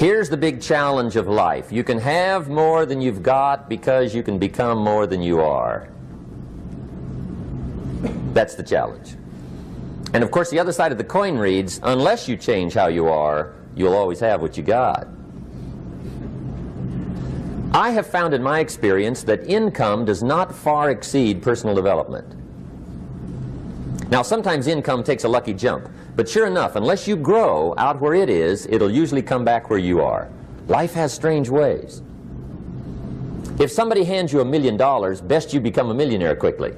Here's the big challenge of life. You can have more than you've got because you can become more than you are. That's the challenge. And of course the other side of the coin reads, unless you change how you are, you'll always have what you got. I have found in my experience that income does not far exceed personal development. Now sometimes income takes a lucky jump, but sure enough, unless you grow out where it is, it'll usually come back where you are. Life has strange ways. If somebody hands you $1 million, best you become a millionaire quickly,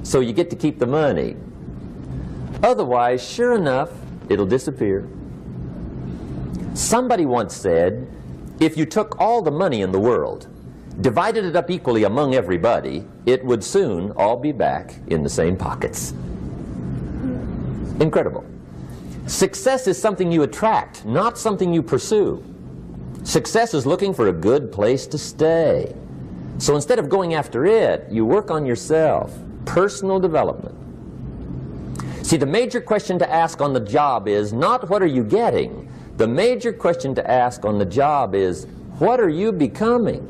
so you get to keep the money. Otherwise, sure enough, it'll disappear. Somebody once said, if you took all the money in the world, divided it up equally among everybody, it would soon all be back in the same pockets. Incredible. Success is something you attract, not something you pursue. Success is looking for a good place to stay. So instead of going after it, you work on yourself. Personal development. See, the major question to ask on the job is not what are you getting. The major question to ask on the job is what are you becoming?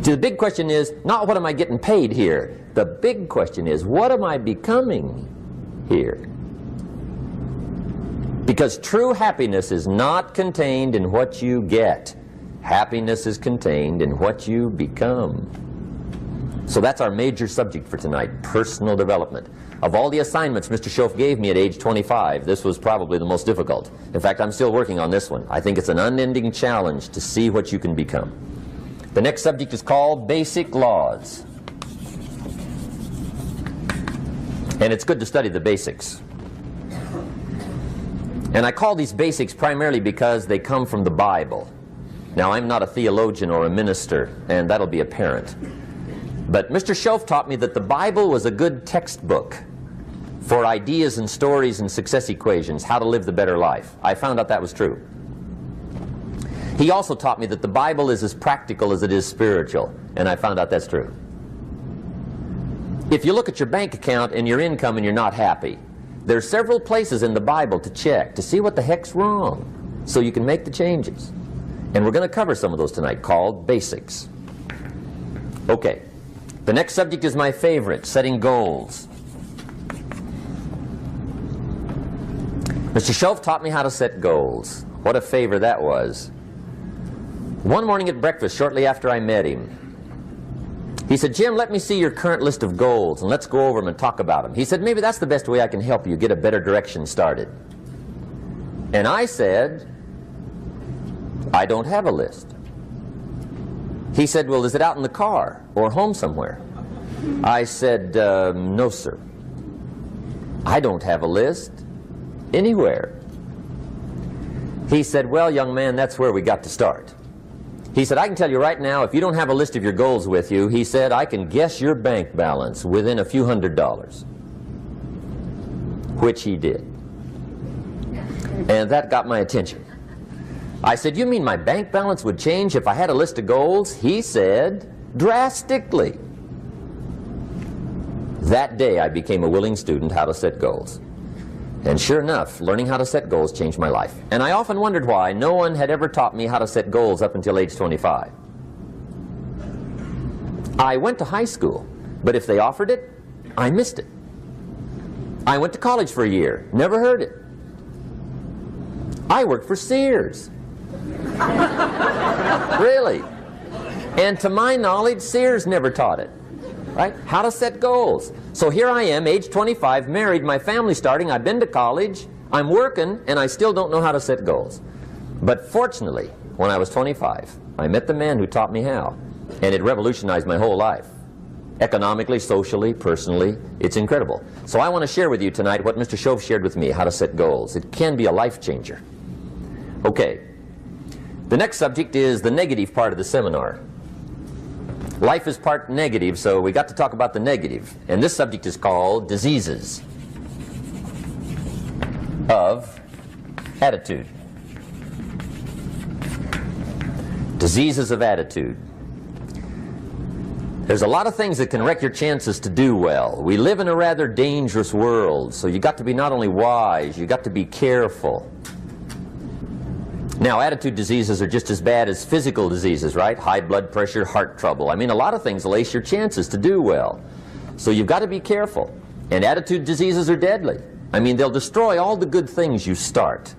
See, the big question is not what am I getting paid here. The big question is what am I becoming here? Because true happiness is not contained in what you get. Happiness is contained in what you become. So that's our major subject for tonight, personal development. Of all the assignments Mr. Schoaf gave me at age 25, this was probably the most difficult. In fact, I'm still working on this one. I think it's an unending challenge to see what you can become. The next subject is called basic laws. And it's good to study the basics. And I call these basics primarily because they come from the Bible. Now, I'm not a theologian or a minister, and that'll be apparent. But Mr. Schoaf taught me that the Bible was a good textbook for ideas and stories and success equations, how to live the better life. I found out that was true. He also taught me that the Bible is as practical as it is spiritual, and I found out that's true. If you look at your bank account and your income and you're not happy, there are several places in the Bible to check to see what the heck's wrong so you can make the changes. And we're going to cover some of those tonight, called basics. Okay. The next subject is my favorite, setting goals. Mr. Schoaf taught me how to set goals. What a favor that was. One morning at breakfast, shortly after I met him, he said, Jim, let me see your current list of goals and let's go over them and talk about them. He said, maybe that's the best way I can help you get a better direction started. And I said, I don't have a list. He said, well, is it out in the car or home somewhere? I said, no, sir. I don't have a list anywhere. He said, well, young man, that's where we got to start. He said, I can tell you right now, if you don't have a list of your goals with you, he said, I can guess your bank balance within a few $100s. Which he did. And that got my attention. I said, you mean my bank balance would change if I had a list of goals? He said, drastically. That day I became a willing student how to set goals. And sure enough, learning how to set goals changed my life. And I often wondered why no one had ever taught me how to set goals up until age 25. I went to high school, but if they offered it, I missed it. I went to college for a year, never heard it. I worked for Sears. Really. And to my knowledge, Sears never taught it. Right? How to set goals. So here I am, age 25, married, my family's starting, I've been to college, I'm working, and I still don't know how to set goals. But fortunately, when I was 25, I met the man who taught me how, and it revolutionized my whole life. Economically, socially, personally, it's incredible. So I want to share with you tonight what Mr. Schoaf shared with me, how to set goals. It can be a life changer. Okay. The next subject is the negative part of the seminar. Life is part negative, so we got to talk about the negative. And this subject is called diseases of attitude. Diseases of attitude. There's a lot of things that can wreck your chances to do well. We live in a rather dangerous world, so you got to be not only wise, you got to be careful. Now, attitude diseases are just as bad as physical diseases, right? High blood pressure, heart trouble. I mean, a lot of things will ace your chances to do well. So you've got to be careful. And attitude diseases are deadly. I mean, they'll destroy all the good things you start.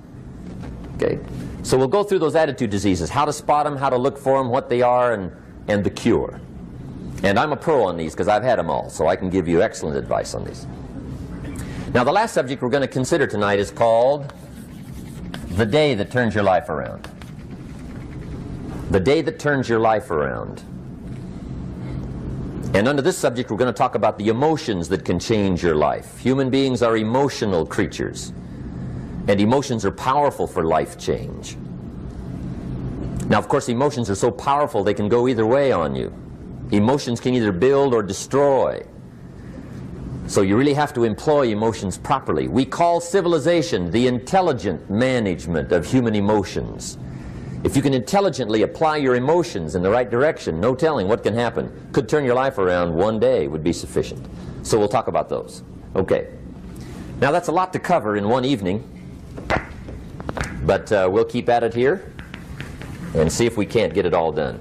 Okay? So we'll go through those attitude diseases, how to spot them, how to look for them, what they are, and the cure. And I'm a pro on these because I've had them all, so I can give you excellent advice on these. Now, the last subject we're going to consider tonight is called the day that turns your life around. The day that turns your life around. And under this subject, we're going to talk about the emotions that can change your life. Human beings are emotional creatures, and emotions are powerful for life change. Now, of course, emotions are so powerful they can go either way on you. Emotions can either build or destroy. So you really have to employ emotions properly. We call civilization the intelligent management of human emotions. If you can intelligently apply your emotions in the right direction, no telling what can happen. Could turn your life around one day would be sufficient. So we'll talk about those. Okay. Now that's a lot to cover in one evening, but we'll keep at it here and see if we can't get it all done.